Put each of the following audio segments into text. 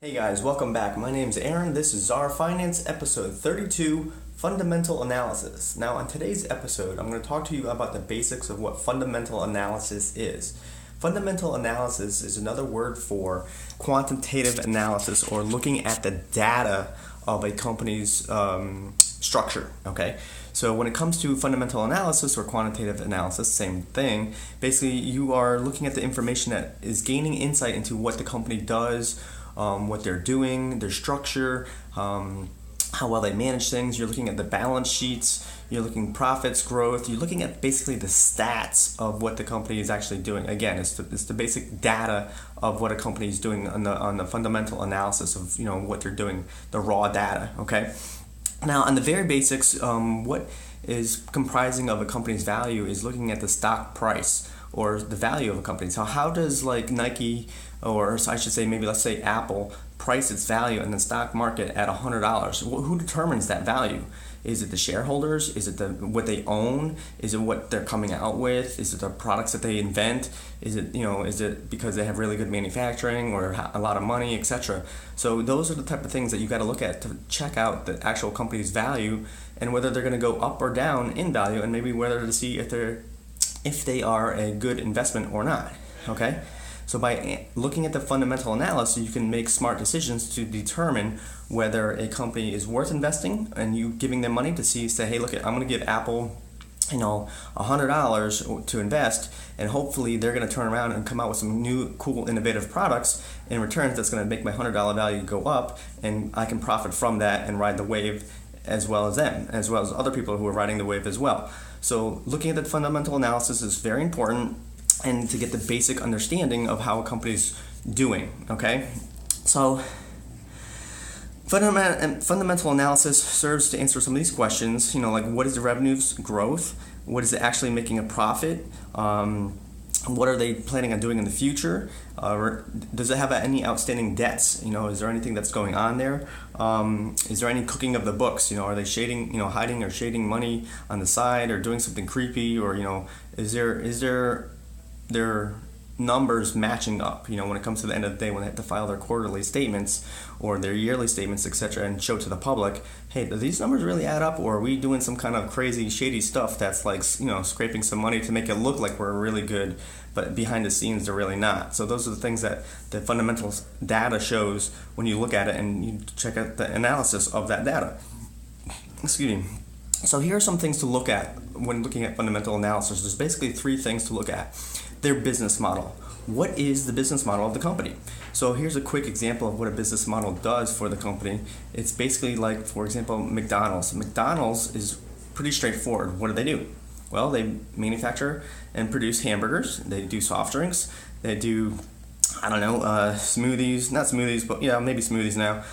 Hey guys, welcome back. My name's Aaron. This is Czar Finance, episode 32, Fundamental Analysis. Now, on today's episode, I'm going to talk to you about the basics of what fundamental analysis is. Fundamental analysis is another word for quantitative analysis, or looking at the data of a company's structure, okay? So when it comes to fundamental analysis or quantitative analysis, same thing. Basically, you are looking at the information that is gaining insight into what the company does, what they're doing, their structure, how well they manage things. You're looking at the balance sheets, you're looking at profits, growth, you're looking at basically the stats of what the company is actually doing. Again, it's the basic data of what a company is doing on the fundamental analysis of what they're doing, the raw data, okay? Now, on the very basics, what is comprising of a company's value is looking at the stock price or the value of a company. So how does Nike, or I should say maybe let's say Apple, price its value in the stock market at $100? Well, who determines that value? Is it the shareholders? Is it what they own? Is it what they're coming out with? Is it the products that they invent? Is it because they have really good manufacturing or a lot of money, etc.? So those are the type of things that you got to look at to check out the actual company's value and whether they're going to go up or down in value, and maybe whether to see if they are a good investment or not, okay? So by looking at the fundamental analysis, you can make smart decisions to determine whether a company is worth investing, and you giving them money to say, hey, look, I'm going to give Apple, $100 to invest, and hopefully they're going to turn around and come out with some new, cool, innovative products in return that's going to make my $100 value go up, and I can profit from that and ride the wave as well as them, as well as other people who are riding the wave as well. So looking at the fundamental analysis is very important, and to get the basic understanding of how a company's doing, okay? So fundamental analysis serves to answer some of these questions, like what is the revenue's growth? What is it actually making a profit? What are they planning on doing in the future? Does it have any outstanding debts? Is there anything that's going on there? Is there any cooking of the books? Are they hiding or shading money on the side, or doing something creepy? Or is their numbers matching up? When it comes to the end of the day, when they have to file their quarterly statements or their yearly statements, etc., and show to the public, hey, do these numbers really add up, or are we doing some kind of crazy, shady stuff that's scraping some money to make it look like we're really good, but behind the scenes they're really not? So those are the things that the fundamental data shows when you look at it and you check out the analysis of that data. Excuse me. So here are some things to look at when looking at fundamental analysis. There's basically three things to look at. Their business model. What is the business model of the company? So here's a quick example of what a business model does for the company. It's basically like, for example, McDonald's. McDonald's is pretty straightforward. What do? Well, they manufacture and produce hamburgers. They do soft drinks. They do, smoothies. Not smoothies, but maybe smoothies now.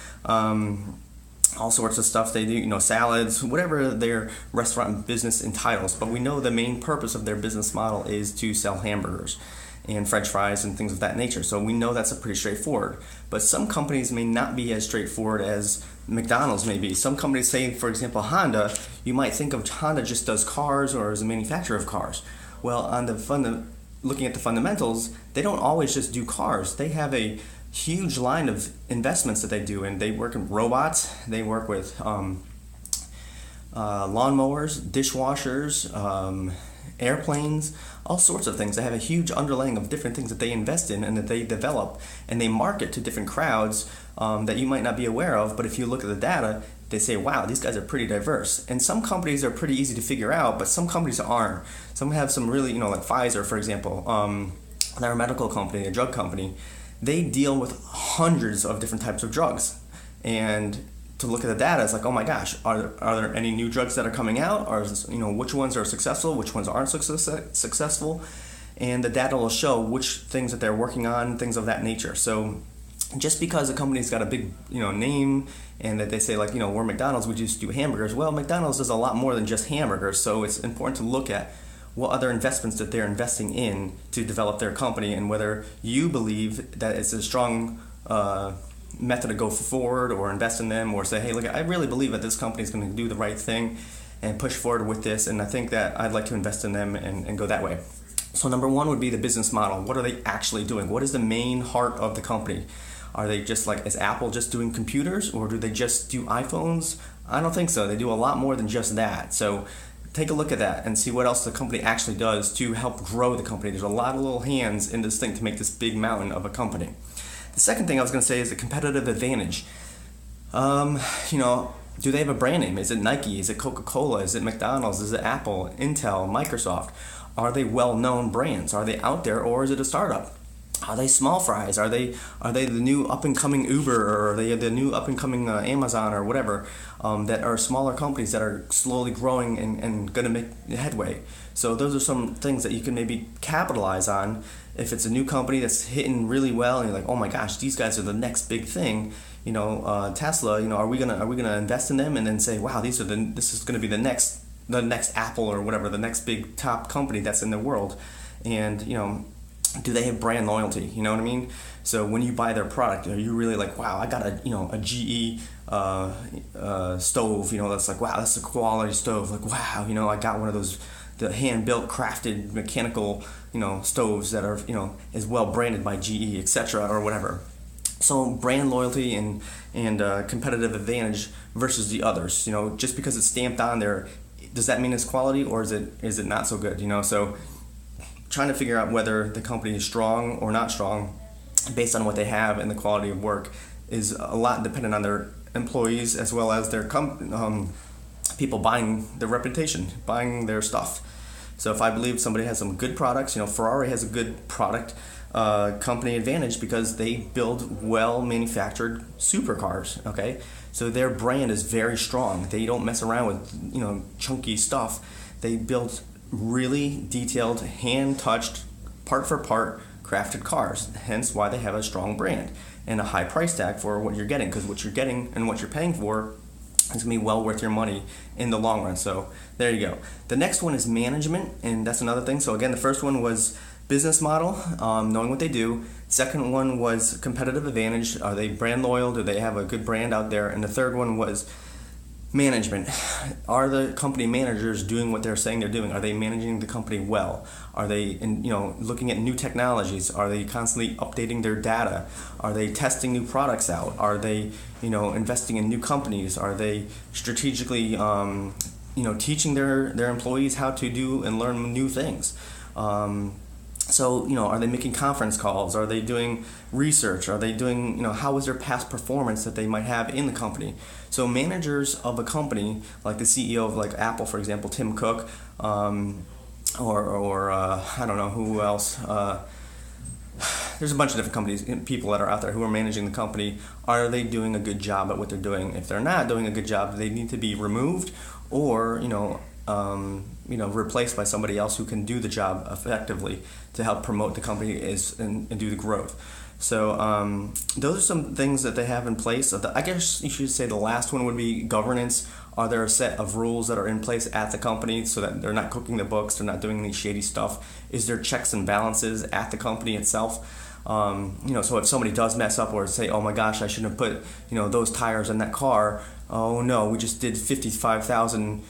All sorts of stuff they do, salads, whatever their restaurant business entitles. But we know the main purpose of their business model is to sell hamburgers and French fries and things of that nature. So we know that's pretty straightforward. But some companies may not be as straightforward as McDonald's may be. Some companies, say, for example, Honda, you might think of Honda just does cars or is a manufacturer of cars. Well, looking at the fundamentals, they don't always just do cars. They have a huge line of investments that they do, and they work in robots, they work with lawnmowers, dishwashers, airplanes, all sorts of things. They have a huge underlaying of different things that they invest in and that they develop, and they market to different crowds that you might not be aware of, but if you look at the data, they say, wow, these guys are pretty diverse. And some companies are pretty easy to figure out, but some companies aren't. Some have some really, like Pfizer, for example, they're a medical company, a drug company. They deal with hundreds of different types of drugs, and to look at the data, it's like, oh my gosh, are there any new drugs that are coming out, or which ones are successful, which ones aren't successful, and the data will show which things that they're working on, things of that nature. So just because a company's got a big name and that they say we're McDonald's, we just do hamburgers. Well, McDonald's does a lot more than just hamburgers, so it's important to look at what other investments that they're investing in to develop their company, and whether you believe that it's a strong method to go forward or invest in them, or say, hey, look, I really believe that this company is going to do the right thing and push forward with this, and I think that I'd like to invest in them and go that way. So number one would be the business model. What are they actually doing? What is the main heart of the company? Are they just like, is Apple just doing computers, or do they just do iPhones? I don't think so. They do a lot more than just that. So take a look at that and see what else the company actually does to help grow the company. There's a lot of little hands in this thing to make this big mountain of a company. The second thing I was going to say is the competitive advantage. Do they have a brand name? Is it Nike? Is it Coca-Cola? Is it McDonald's? Is it Apple, Intel, Microsoft? Are they well-known brands? Are they out there, or is it a startup? Are they small fries? Are they the new up-and-coming Uber, or are they the new up-and-coming Amazon or whatever, that are smaller companies that are slowly growing and going to make headway? So those are some things that you can maybe capitalize on. If it's a new company that's hitting really well and you're like, oh my gosh, these guys are the next big thing, Tesla, are we gonna invest in them and then say, wow, this is gonna be the next Apple or whatever, the next big top company that's in the world, and do they have brand loyalty? You know what I mean? So when you buy their product, are you really like, wow, I got a GE stove, that's like, wow, that's a quality stove. Like, wow, I got one of those, the hand-built, crafted, mechanical, stoves that are, is well branded by GE, etc., or whatever. So brand loyalty and competitive advantage versus the others. Just because it's stamped on there, does that mean it's quality, or is it not so good? So trying to figure out whether the company is strong or not strong based on what they have and the quality of work is a lot dependent on their employees as well as their people buying their reputation, buying their stuff. So if I believe somebody has some good products, Ferrari has a good product company advantage because they build well manufactured supercars, okay? So their brand is very strong. They don't mess around with, chunky stuff. They build really detailed, hand-touched, part-for-part crafted cars, hence why they have a strong brand and a high price tag for what you're getting, because what you're getting and what you're paying for is going to be well worth your money in the long run. So there you go. The next one is management, and that's another thing. So again, the first one was business model, knowing what they do. Second one was competitive advantage. Are they brand loyal? Do they have a good brand out there? And the third one was management. Are the company managers doing what they're saying they're doing? Are they managing the company well? Are they looking at new technologies? Are they constantly updating their data? Are they testing new products out? Are they investing in new companies? Are they strategically teaching their employees how to do and learn new things? So, are they making conference calls? Are they doing research? Are they doing, how is their past performance that they might have in the company? So managers of a company, like the CEO of like Apple, for example, Tim Cook, or I don't know who else. There's a bunch of different companies, people that are out there who are managing the company. Are they doing a good job at what they're doing? If they're not doing a good job, they need to be removed or, replaced by somebody else who can do the job effectively to help promote the company and do the growth. So those are some things that they have in place. I guess you should say the last one would be governance. Are there a set of rules that are in place at the company so that they're not cooking the books, they're not doing any shady stuff? Is there checks and balances at the company itself? So if somebody does mess up or say, oh my gosh, I shouldn't have put, those tires in that car. Oh no, we just did 55,000,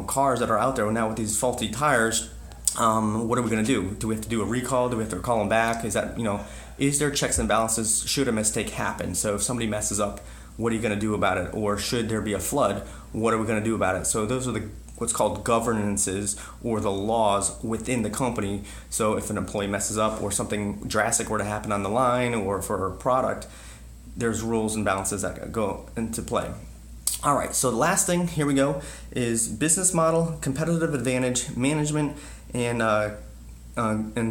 cars that are out there now with these faulty tires. What are we going to do? Do we have to do a recall? Do we have to call them back? Is that, is there checks and balances should a mistake happen? So if somebody messes up, what are you going to do about it? Or should there be a flood, what are we going to do about it? So those are what's called governances or the laws within the company. So if an employee messes up or something drastic were to happen on the line or for a product, there's rules and balances that go into play. All right, so the last thing, here we go, is business model, competitive advantage, management, and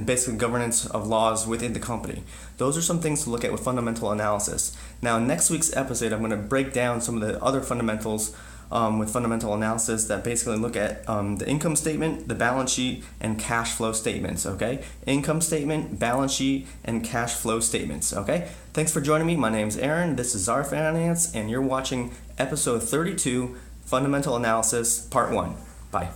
basic governance of laws within the company. Those are some things to look at with fundamental analysis. Now, in next week's episode, I'm going to break down some of the other fundamentals with fundamental analysis that basically look at the income statement, the balance sheet, and cash flow statements, okay? Income statement, balance sheet, and cash flow statements, okay? Thanks for joining me. My name's Aaron. This is Czar Finance, and you're watching episode 32, Fundamental Analysis, Part 1. Bye.